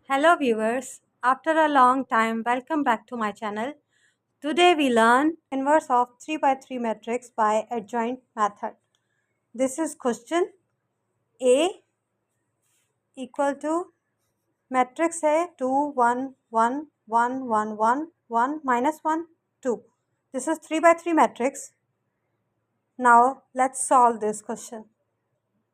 Hello viewers, after a long time welcome back to my channel. Today we learn inverse of 3 by 3 matrix by adjoint method. This is question A equal to matrix है 2 1 1 1 1 1 1 minus 1 2. This is 3 by 3 matrix. Now let's solve this question.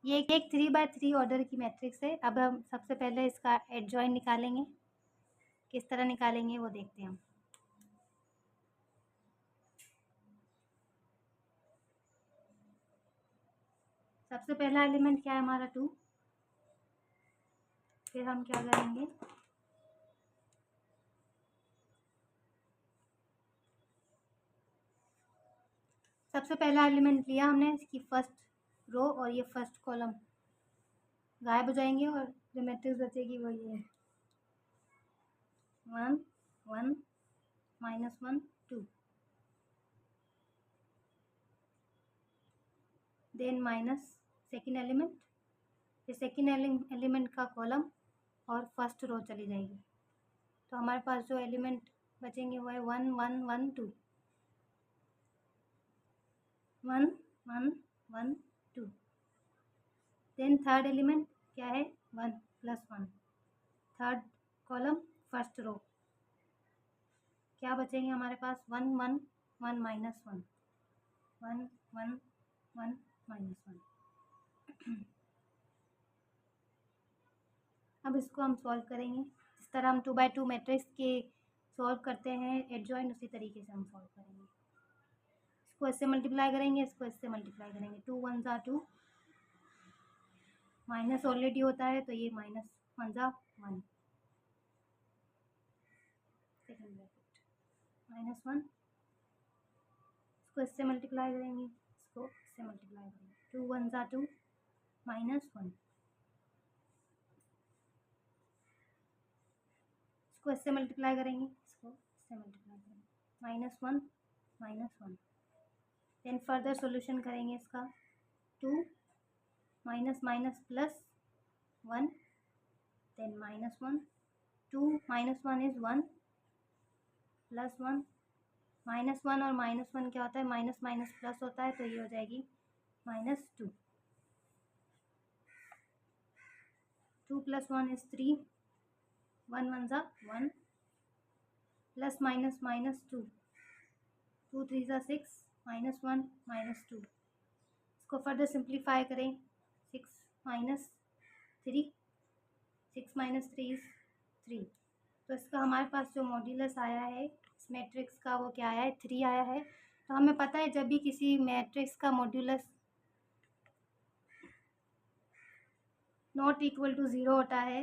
ये एक 3 by 3 order की matrix है। अब हम सबसे पहले इसका एडजॉइंट निकालेंगे। किस तरह निकालेंगे वो देखते हैं हम। सबसे पहला एलिमेंट क्या है हमारा 2। फिर हम क्या करेंगे, सबसे पहला एलिमेंट लिया हमने, इसकी फर्स्ट रो और ये फर्स्ट कॉलम गायब हो जाएंगे और जो मैट्रिक्स बचेगी वो ये है 1 1 -1 2। देन माइनस सेकेंड एलिमेंट, फिर सेकेंड एलिमेंट का कॉलम और फर्स्ट रो चली जाएगी। तो हमारे पास जो एलिमेंट बचेंगे वो है 1 1 1 2 1 1 1 2। देन थर्ड एलिमेंट क्या है 1 + 1। थर्ड कॉलम फर्स्ट रो क्या बचेंगे हमारे पास 1 1 1 -1 1 1 1 -1। अब इसको हम सॉल्व करेंगे जिस तरह हम 2 by 2 मैट्रिक्स के सॉल्व करते हैं एडजॉइंट, उसी तरीके से हम सॉल्व करेंगे। इसको इससे मल्टीप्लाई करेंगे, इसको इससे मल्टीप्लाई करेंगे। 2 1 ज़ा 2, माइनस ऑलरेडी होता है तो ये -1 ज़ा 1, सेकेंड ब्रैकेट -1। इसको इससे मल्टीप्लाई करेंगे, इसको इससे मल्टीप्लाई करेंगे। 2 1 ज़ा 2 -1, इसको इससे मल्टीप्लाई करेंगे, इसको इससे मल्टीप्लाई करेंगे। -1 -1। देन फर्दर सॉल्यूशन करेंगे इसका 2 minus minus plus 1, then -1 2 -1 is 1 +1 -1 और -1 क्या होता है, माइनस माइनस प्लस होता है, तो ये हो जाएगी -2। 2 + 1 इज़ 3, 1 1 ज़ा 1 प्लस माइनस -2, 2 3 ज़ा 6 -1 -2। इसको फर्दर सिंप्लीफाई करें, 6 -3, 6 -3 इज़ 3। तो इसका हमारे पास जो मॉड्यूलस आया है इस मैट्रिक्स का वो क्या आया है, 3 आया है। तो हमें पता है जब भी किसी मैट्रिक्स का मॉड्यूलस नॉट इक्वल टू 0 होता है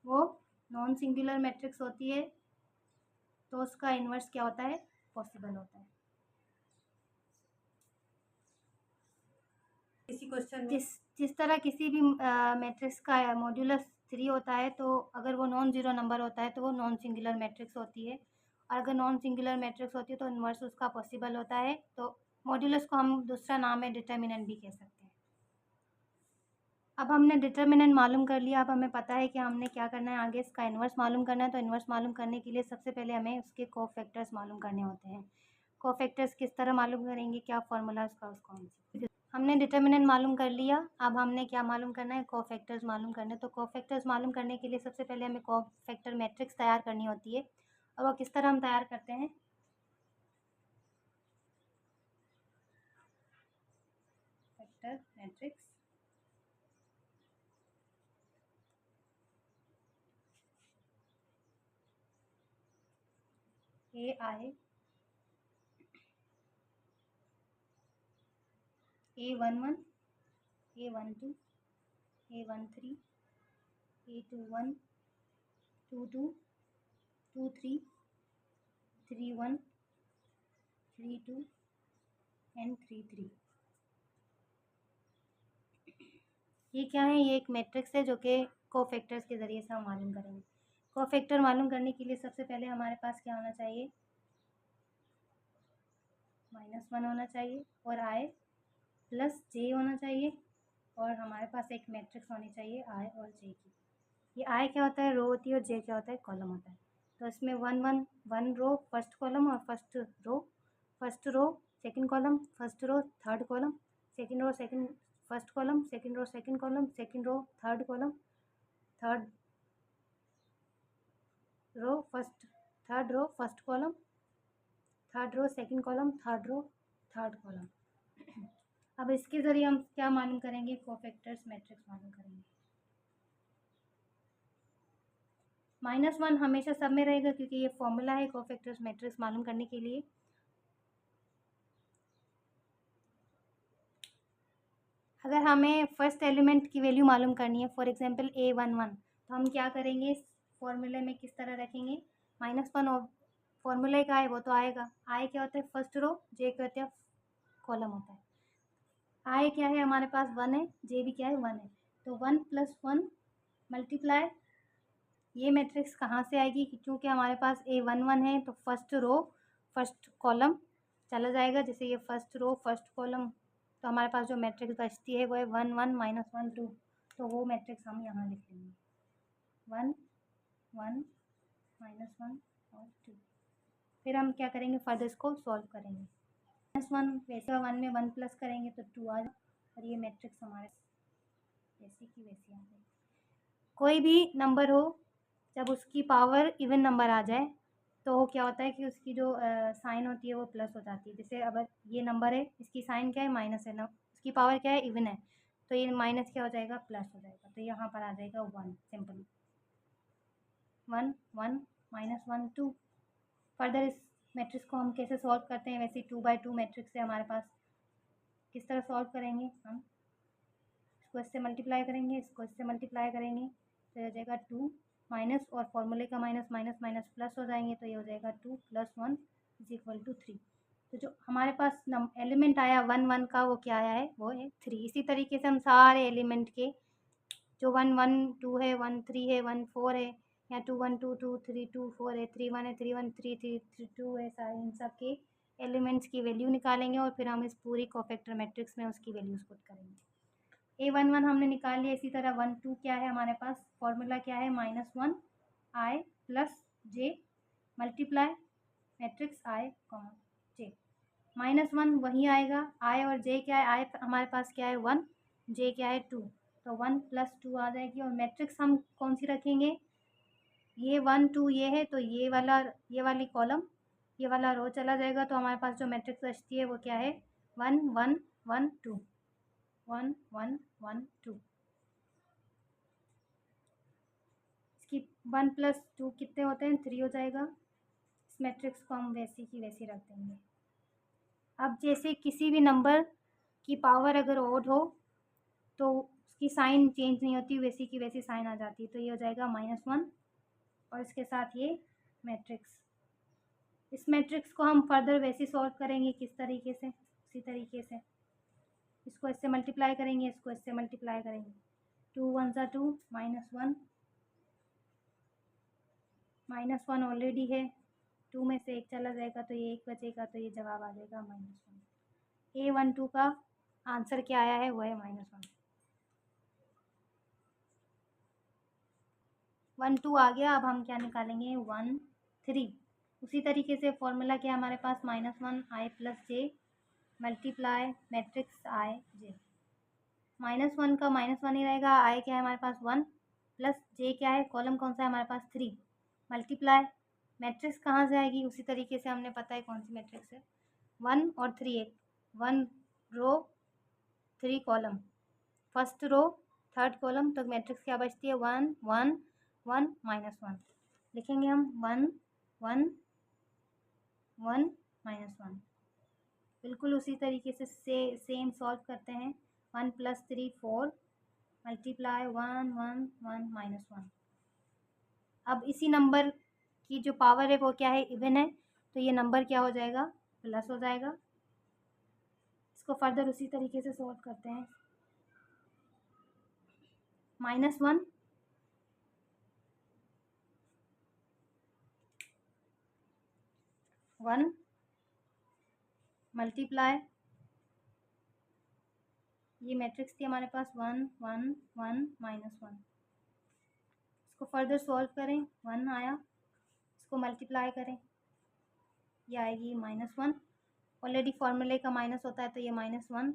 वो नॉन सिंगुलर मैट्रिक्स होती है, तो उसका इन्वर्स क्या होता है, पॉसिबल होता है। इसी क्वेश्चन जिस तरह किसी भी मैट्रिक्स का मॉड्यूलस 3 होता है, तो अगर वो नॉन ज़ीरो नंबर होता है तो वो नॉन सिंगुलर मैट्रिक्स होती है, और अगर नॉन सिंगुलर मैट्रिक्स होती है तो इन्वर्स उसका पॉसिबल होता है। तो मॉड्यूलस को हम दूसरा नाम है डिटर्मिनेंट भी कह सकते हैं। अब हमने डिटर्मिनेंट मालूम कर लिया, अब हमें पता है कि हमने क्या करना है, आगे इसका इन्वर्स मालूम करना है। तो इन्वर्स मालूम करने के लिए सबसे पहले हमें उसके कोफैक्टर्स मालूम करने होते हैं। कोफैक्टर्स किस तरह मालूम करेंगे, क्या फार्मूला उसका, उसको हमने डिटर्मिनेंट मालूम कर लिया। अब हमने क्या मालूम करना है, कोफैक्टर्स मालूम करने। तो कोफैक्टर्स मालूम करने के लिए सबसे पहले हमें कोफैक्टर मैट्रिक्स तैयार करनी होती है। और वो किस तरह हम तैयार करते हैं, factor matrix AI A11 A12 A13 A21 22 23 31 32 and 33। ये क्या है, ये एक मैट्रिक्स है जो कि कोफैक्टर्स के ज़रिए से हम मालूम करेंगे। कोफैक्टर मालूम करने के लिए सबसे पहले हमारे पास क्या होना चाहिए, -1 होना चाहिए और I + J होना चाहिए, और हमारे पास एक मैट्रिक्स होनी चाहिए I और J की। ये आई क्या होता है, रो होती है, और जे क्या होता है, कॉलम होता है। तो इसमें वन रो फर्स्ट कॉलम और first row second column, first row third column, second row second first column, second row second column, second row third column, third row first column, third row second column, third row third column. अब इसके ज़रिए हम क्या मालूम करेंगे, cofactors matrix मालूम करेंगे। -1 हमेशा सब में रहेगा क्योंकि ये फॉर्मूला है कोफैक्टर्स मैट्रिक्स मालूम करने के लिए। अगर हमें फर्स्ट एलिमेंट की वैल्यू मालूम करनी है, फॉर एग्जांपल A11, तो हम क्या करेंगे, फॉर्मूले में किस तरह रखेंगे, -1 और फॉर्मूले का है वो तो आएगा। आई क्या होता है, फर्स्ट रो, जे क्या होता है, कॉलम होता है। आई क्या है, हमारे पास 1 है, जे भी क्या है, 1 है। तो 1 + 1 मल्टीप्लाई, ये मैट्रिक्स कहाँ से आएगी, क्योंकि हमारे पास A11 है तो फर्स्ट रो फर्स्ट कॉलम चला जाएगा, जैसे ये फर्स्ट रो फर्स्ट कॉलम, तो हमारे पास जो मैट्रिक्स बचती है वो है 1 1 -1 2। तो वो मैट्रिक्स हम यहाँ लिख लेंगे, 1 1 -1 और 2। फिर हम क्या करेंगे, फर्दर इसको सॉल्व करेंगे। -1 वैसे 1 में 1 प्लस करेंगे तो 2 आ जाए, और ये मैट्रिक्स हमारे वैसे की वैसी आ जाएगी। कोई भी नंबर हो, जब उसकी पावर इवन नंबर आ जाए तो क्या होता है कि उसकी जो साइन होती है वो प्लस हो जाती है। जैसे अगर ये नंबर है, इसकी साइन क्या है, माइनस है ना, इसकी पावर क्या है, इवन है, तो ये माइनस क्या हो जाएगा, प्लस हो जाएगा। तो यहाँ पर आ जाएगा 1 सिंपली, 1 1 -1 2। फर्दर इस मैट्रिक्स को हम कैसे सॉल्व करते हैं, वैसे 2 by 2 मैट्रिक्स है हमारे पास। किस तरह सॉल्व करेंगे, हम इसको इससे मल्टीप्लाई करेंगे, इसको इससे मल्टीप्लाई करेंगे, तो ये हो जाएगा 2 माइनस, और फॉर्मूले का माइनस माइनस माइनस प्लस हो जाएंगे, तो ये हो जाएगा 2 + 1 = 3। तो जो हमारे पास एलिमेंट आया 1 1 का, वो क्या आया है, वो है 3। इसी तरीके से हम सारे एलिमेंट के जो 1 1 2 है, 1 3 है, 1 4 है, या 2 1 2 2 3 2 4 है, 3 1 है, 3 1 3 3 3 2 है, सारे इन सब के एलिमेंट्स की वैल्यू निकालेंगे, और फिर हम इस पूरी कोफैक्टर मैट्रिक्स में उसकी वैल्यूज पुट करेंगे। A11 हमने निकाल लिया। इसी तरह 1 2 क्या है हमारे पास, फॉर्मूला क्या है, -1 I + J multiply matrix I, J। -1 वही आएगा, I और J क्या है, I हमारे पास क्या है 1, J क्या है 2, तो 1 + 2 आ जाएगी। और मैट्रिक्स हम कौन सी रखेंगे, ये 1 2 ये है, तो ये वाली कॉलम, ये वाला रो चला जाएगा, तो हमारे पास जो मैट्रिक्स बचती है वो क्या है, 1 1 1 2 1 1 1 2। इसकी 1 + 2 कितने होते हैं, 3 हो जाएगा। इस मैट्रिक्स को हम वैसी की वैसी रख देंगे। अब जैसे किसी भी नंबर की पावर अगर ओड हो तो उसकी साइन चेंज नहीं होती, वैसी की वैसी साइन आ जाती है, तो ये हो जाएगा -1, और इसके साथ ये मैट्रिक्स। इस मैट्रिक्स को हम फर्दर वैसे सॉल्व करेंगे, किस तरीके से, उसी तरीके से इसको इससे मल्टीप्लाई करेंगे, इसको इससे मल्टीप्लाई करेंगे, 2 1 2 -1 ऑलरेडी है, 2 में से 1 चला जाएगा तो ये 1 बचेगा, तो ये जवाब आ जाएगा -1। A12 का आंसर क्या आया है, वो है -1। 1 2 आ गया। अब हम क्या निकालेंगे, 1 3। उसी तरीके से फॉर्मूला क्या है हमारे पास, -1 I + J multiply matrix I J। -1 का -1 ही रहेगा, I क्या है हमारे पास 1, प्लस J क्या है, कॉलम कौन सा है हमारे पास 3, मल्टीप्लाई मैट्रिक्स कहाँ से आएगी, उसी तरीके से हमने पता है कौन सी मैट्रिक्स है, 1 और 3 एक, 1 row 3 column, first row third column, तो मैट्रिक्स क्या बचती है, 1 1 1 -1। लिखेंगे हम 1 1 1 -1। बिल्कुल उसी तरीके से सेम सॉल्व करते हैं। 1 + 3 4 मल्टीप्लाई 1 1 1 -1। अब इसी नंबर की जो पावर है वो क्या है, इवन है, तो ये नंबर क्या हो जाएगा, प्लस हो जाएगा। इसको फर्दर उसी तरीके से सॉल्व करते हैं। -1 1 मल्टीप्लाई, ये मैट्रिक्स थी हमारे पास 1 1 1 -1। इसको फर्दर सॉल्व करें, 1 आया, इसको मल्टीप्लाई करें, ये आएगी -1। ऑलरेडी फॉर्मूले का माइनस होता है तो ये -1,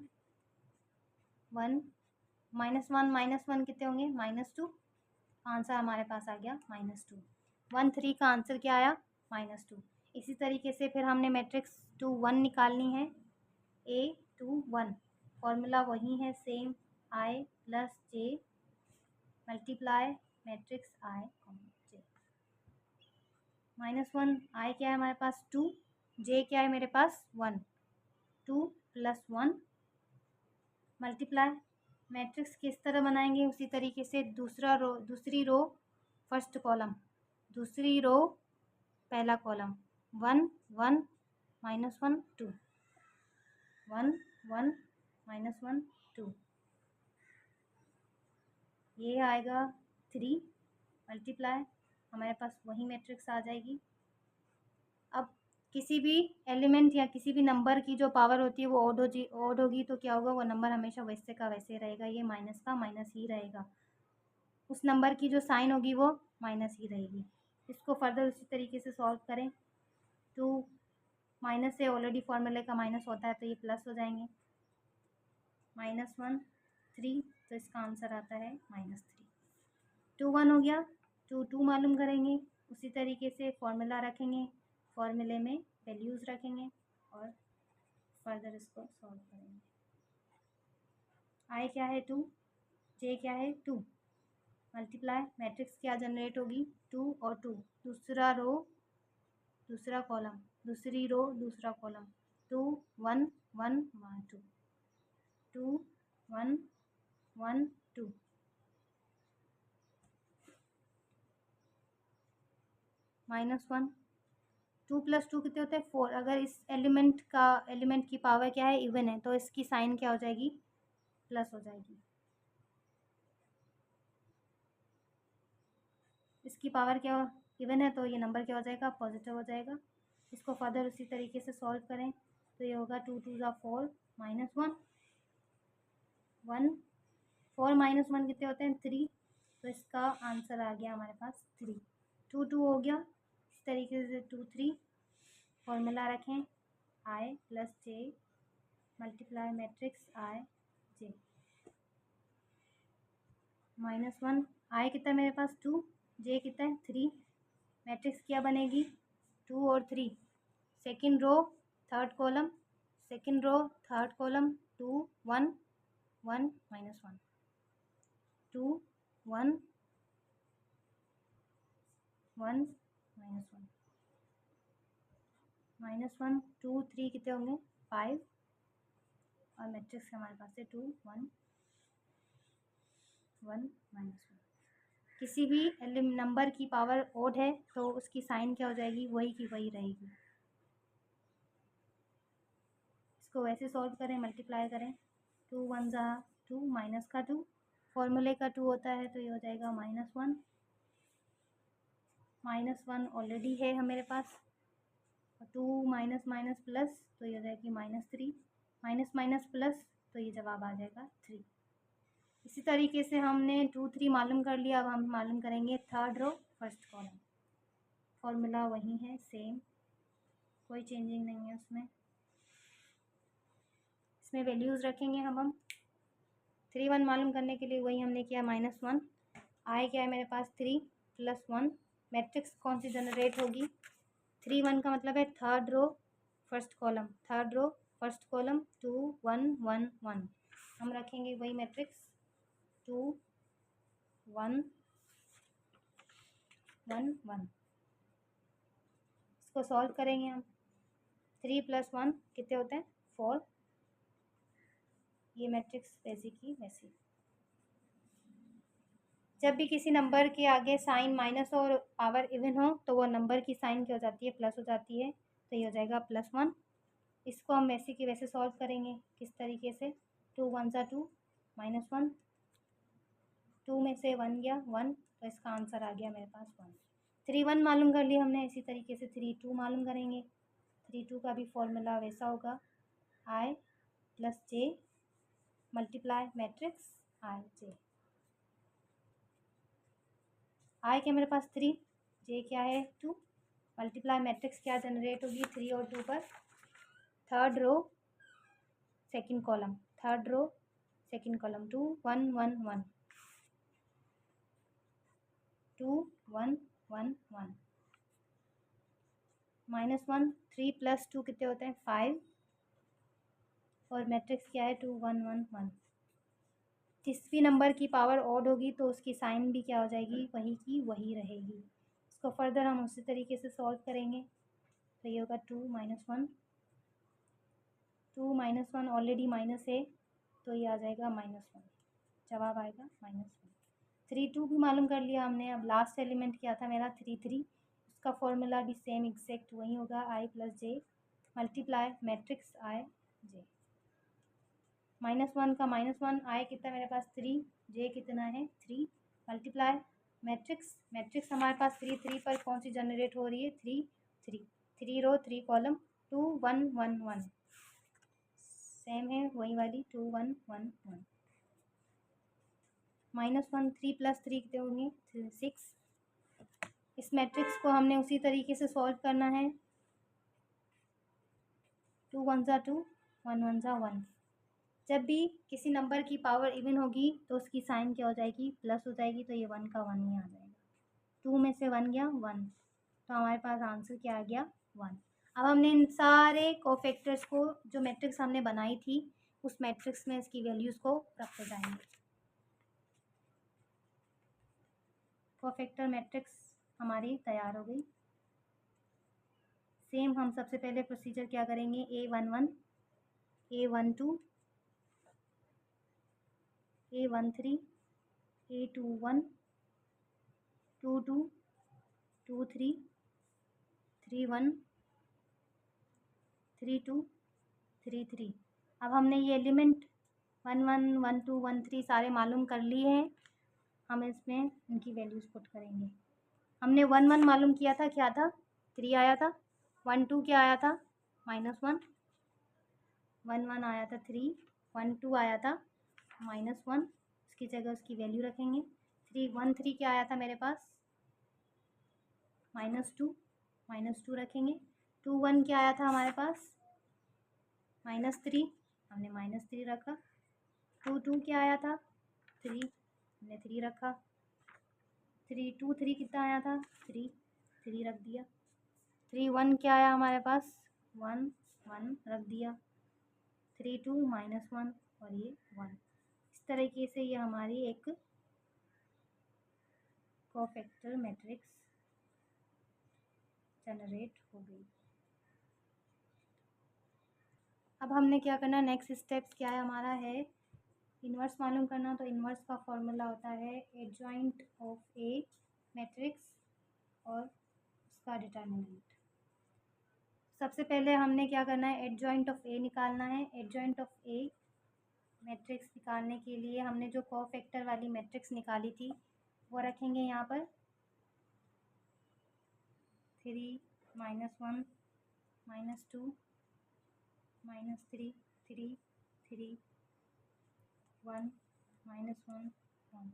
1 -1 कितने होंगे, -2। आंसर हमारे पास आ गया -2। 1 3 का आंसर क्या आया, -2। इसी तरीके से फिर हमने मैट्रिक्स 2 1 निकालनी है, A 2 1। फॉर्मूला वही है same, I + J multiply matrix I, J। -1 I क्या है हमारे पास 2, J क्या है मेरे पास 1, 2 + 1 मल्टीप्लाई मैट्रिक्स किस तरह बनाएंगे, उसी तरीके से दूसरी रो फर्स्ट कॉलम, दूसरी रो पहला कॉलम, 1 1 -1 2, 1 1 -1 2, ये आएगा 3 मल्टीप्लाई, हमारे पास वही मैट्रिक्स आ जाएगी। अब किसी भी एलिमेंट या किसी भी नंबर की जो पावर होती है वो ऑड होगी तो क्या होगा, वो नंबर हमेशा वैसे का वैसे रहेगा, ये माइनस का माइनस ही रहेगा, उस नंबर की जो साइन होगी वो माइनस ही रहेगी। इसको फर्दर उसी तरीके से सॉल्व करें, 2 माइनस से ऑलरेडी फॉर्मूले का माइनस होता है तो ये प्लस हो जाएंगे, -1 3, तो इसका आंसर आता है -3। 2 1 हो गया, 2 2 मालूम करेंगे, उसी तरीके से फॉर्मूला रखेंगे, फॉर्मूले में वैल्यूज़ रखेंगे और फर्दर इसको सॉल्व करेंगे। आई क्या है 2, जे क्या है 2, मल्टीप्लाई मैट्रिक्स क्या जनरेट होगी 2 और 2, दूसरा रो दूसरा कॉलम, दूसरी रो दूसरा कॉलम, 2 1 1 2, 2 1 1 2, -1, 2 + 2 कितने होते हैं 4। अगर इस एलिमेंट की पावर क्या है इवन है तो इसकी साइन क्या हो जाएगी, प्लस हो जाएगी। इसकी पावर क्या इवन है तो ये नंबर क्या हो जाएगा, पॉजिटिव हो जाएगा। इसको फर्दर उसी तरीके से सॉल्व करें तो ये होगा 2 2 ज़ा 4 -1 1, 4 -1 कितने होते हैं 3, तो इसका आंसर आ गया हमारे पास 3। 2 2 हो गया, इस तरीके से 2 3 फॉर्मूला रखें, I + J multiply matrix I J, -1 I कितना है मेरे पास 2, J कितना है 3, मैट्रिक्स क्या बनेगी 2 और 3, second row third column, second row third column, 2 1 1 -1 2 1 1 -1 2 3 कितने होंगे 5, और मैट्रिक्स हमारे पास है 2 1 1 -1। किसी भी नंबर की पावर ओड है तो उसकी साइन क्या हो जाएगी, वही की वही रहेगी। इसको वैसे सॉल्व करें, मल्टीप्लाई करें, 2 1 ज़ा 2 माइनस का 2, फॉर्मूले का 2 होता है तो ये हो जाएगा -1, -1 ऑलरेडी है हमारे पास, 2 माइनस माइनस प्लस तो ये हो जाएगी -3, माइनस माइनस प्लस तो ये जवाब आ जाएगा 3। इसी तरीके से हमने 2 3 मालूम कर लिया, अब हम मालूम करेंगे third row first column. Formula वही है सेम, कोई चेंजिंग नहीं है उसमें। इसमें वैल्यूज़ रखेंगे हम 3 1 मालूम करने के लिए वही हमने किया, -1 आई क्या है मेरे पास 3 + 1, मैट्रिक्स कौन सी जनरेट होगी 3 1 का मतलब है third row first column, third row first column 2 1 1 1, हम रखेंगे वही मैट्रिक्स 2 1 1 1। इसको सॉल्व करेंगे हम, 3 + 1 कितने होते हैं 4, ये मैट्रिक्स वैसी की वैसी। जब भी किसी नंबर के आगे साइन माइनस और पावर इवन हो तो वो नंबर की साइन क्या हो जाती है, प्लस हो जाती है, तो ये हो जाएगा +1। इसको हम वैसे की वैसे सॉल्व करेंगे, किस तरीके से 2 1 ज़ा 2 -1, 2 में से 1 गया 1, तो इसका आंसर आ गया मेरे पास 1। 3 1 मालूम कर लिया हमने, इसी तरीके से 3 2 मालूम करेंगे, 3 2 का भी फॉर्मूला वैसा होगा, I + J multiply matrix I J। आई क्या मेरे पास 3, जे क्या है 2, मल्टीप्लाई मैट्रिक्स क्या जनरेट होगी 3 और 2 पर, third row second column, third row second column 2 1 1 1 2 1 1 1 -1 3 + 2 कितने होते हैं 5, और मैट्रिक्स क्या है 2 1 1 1। जिसभी नंबर की पावर ऑड होगी तो उसकी साइन भी क्या हो जाएगी, वही की वही रहेगी। इसको फर्दर हम उसी तरीके से सॉल्व करेंगे। तो ये होगा 2 - 1, 2 - 1 ऑलरेडी माइनस है तो ये आ जाएगा -1, जवाब आएगा -1। 3 2 भी मालूम कर लिया हमने। अब लास्ट एलिमेंट क्या था मेरा 3 3, उसका फॉर्मूला भी सेम एग्जैक्ट वही होगा, i + j multiply matrix i j। -1 का -1, i कितना मेरे पास 3, j कितना है 3, मल्टीप्लाई मैट्रिक्स, मैट्रिक्स हमारे पास 3 3 पर कौन सी जनरेट हो रही है 3 3, 3 रो 3 कॉलम 2 1 1 1, सेम है वही वाली 2 1 1 1। -1 3 + 3 कितने होंगे 6। इस मैट्रिक्स को हमने उसी तरीके से सॉल्व करना है। 2 1 ज़ा 2, 1 1 ज़ा 1। जब भी किसी नंबर की पावर इवन होगी तो उसकी साइन क्या हो जाएगी, प्लस हो जाएगी, तो ये 1 का 1 ही आ जाएगा। 2 में से 1 गया 1, तो हमारे पास आंसर क्या आ गया 1। अब हमने इन सारे कोफैक्टर्स को, जो मैट्रिक्स हमने बनाई थी, उस मैट्रिक्स में इसकी वैल्यूज़ को रखते जाएंगे। कोफैक्टर मैट्रिक्स हमारी तैयार हो गई। सेम हम सबसे पहले प्रोसीजर क्या करेंगे, A11, A12, A13, A21, 22, 23, 31, 32, 33। अब हमने ये एलिमेंट 1 1 1 2 1 3 सारे मालूम कर लिए हैं। हम इसमें इनकी वैल्यूज़ पुट करेंगे। हमने 1 1 मालूम किया था, क्या था 3 आया था, 1 2 क्या आया था -1, 1 1 आया था 3, 1 2 आया था -1, उसकी जगह उसकी वैल्यू रखेंगे। 3 1 3 क्या आया था मेरे पास -2 रखेंगे। 2 1 क्या आया था हमारे पास -3, हमने -3 रखा। 2 2 क्या आया था 3, हमने 3 रखा। 3 2 3 कितना आया था 3, 3 रख दिया। 3 1 क्या आया हमारे पास 1 1 रख दिया। 3 2 -1 और ये 1। इस तरीके से ये हमारी एक कोफैक्टर मैट्रिक्स जनरेट हो गई। अब हमने क्या करना, नेक्स्ट स्टेप्स क्या है हमारा है इन्वर्स मालूम करना। तो इन्वर्स का फॉर्मूला होता है एडजॉइंट ऑफ ए मैट्रिक्स और उसका डिटर्मिनेंट। सबसे पहले हमने क्या करना है, एडजॉइंट ऑफ ए निकालना है। एडजॉइंट ऑफ ए मैट्रिक्स निकालने के लिए हमने जो कोफैक्टर वाली मैट्रिक्स निकाली थी वो रखेंगे यहाँ पर 3 -1 -2 -3 3 3 1 -1 1।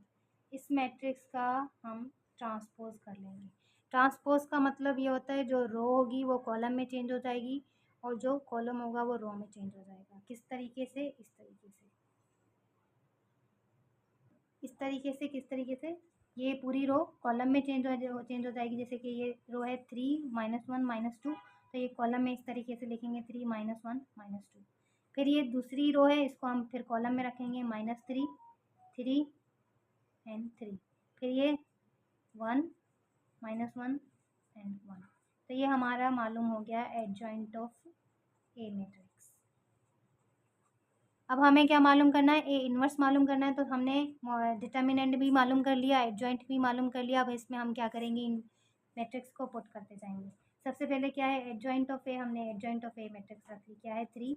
इस मैट्रिक्स का हम ट्रांसपोज कर लेंगे। ट्रांसपोज का मतलब ये होता है जो रो होगी वो कॉलम में चेंज हो जाएगी और जो कॉलम होगा वो रो में चेंज हो जाएगा। किस तरीके से, इस तरीके से, इस तरीके से, किस तरीके से, ये पूरी रो कॉलम में चेंज हो जाएगी। जैसे कि ये रो है 3 -1 -2, तो ये कॉलम में इस तरीके से लिखेंगे 3 -1 -2। फिर ये दूसरी रो है, इसको हम फिर कॉलम में रखेंगे -3 3 एंड 3। फिर ये 1 -1 एंड 1। तो ये हमारा मालूम हो गया एडजॉइंट ऑफ ए मैट्रिक्स। अब हमें क्या मालूम करना है, ए इन्वर्स मालूम करना है। तो हमने डिटर्मिनेंट भी मालूम कर लिया, एडजॉइंट भी मालूम कर लिया। अब इसमें हम क्या करेंगे, इन मैट्रिक्स को पुट करते जाएंगे। सबसे पहले क्या है एडजॉइंट ऑफ ए, हमने एडजॉइंट ऑफ ए मैट्रिक्स रख ली। क्या है 3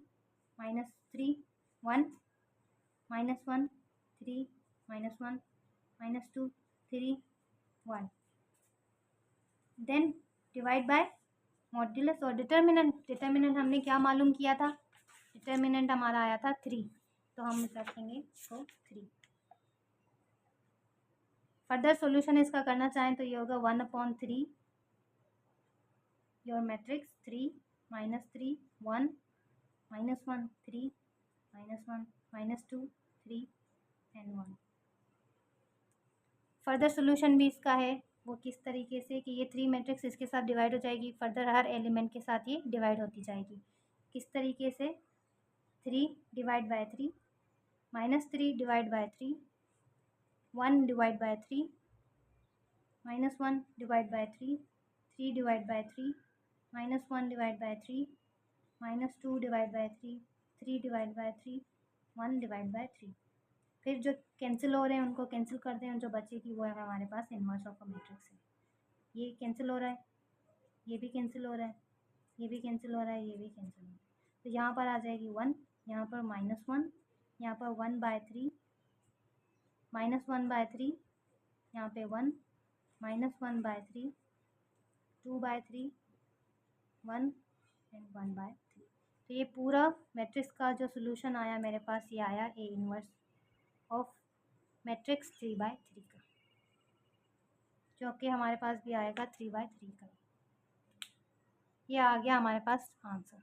-3 1 -1 3 -1 -2 3 1। देन डिवाइड बाय मॉड्यूलस और डिटर्मिनेंट। डिटर्मिनेंट हमने क्या मालूम किया था, डिटर्मिनेंट हमारा आया था 3, तो हम रखेंगे इसको 3। फर्दर सॉल्यूशन इसका करना चाहें तो ये होगा 1/3 your matrix 3 -3 1 -1 3 -1 -2 3 and 1। Further solution भी इसका है, वो किस तरीके से कि ये 3 मैट्रिक्स इसके साथ डिवाइड हो जाएगी, फर्दर हर एलिमेंट के साथ ये डिवाइड होती जाएगी। किस तरीके से? 3 divide by 3 -3 divide by 3 1 divide by 3 -1 divide by 3 3 divide by 3 -1 divide by 3 -2 divide by 3 3 divide by 3 1 divide by 3। फिर जो कैंसिल हो रहे हैं उनको कैंसिल कर दें, जो बचेगी वो है हमारे पास इन्वर्स ऑफ अ मैट्रिक्स है। ये कैंसिल हो रहा है, ये भी कैंसिल हो रहा है, ये भी कैंसिल हो रहा है, ये भी कैंसिल हो रहा है। तो यहाँ पर आ जाएगी 1, यहाँ पर -1, यहाँ पर 1/3 -1/3, यहाँ पे 1 -1/3 2/3 1 एंड 1/3। तो ये पूरा मैट्रिक्स का जो सोल्यूशन आया मेरे पास, ये आया ए इनवर्स ऑफ मैट्रिक्स 3/3 का, जो कि हमारे पास भी आएगा 3/3 का। ये आ गया हमारे पास आंसर।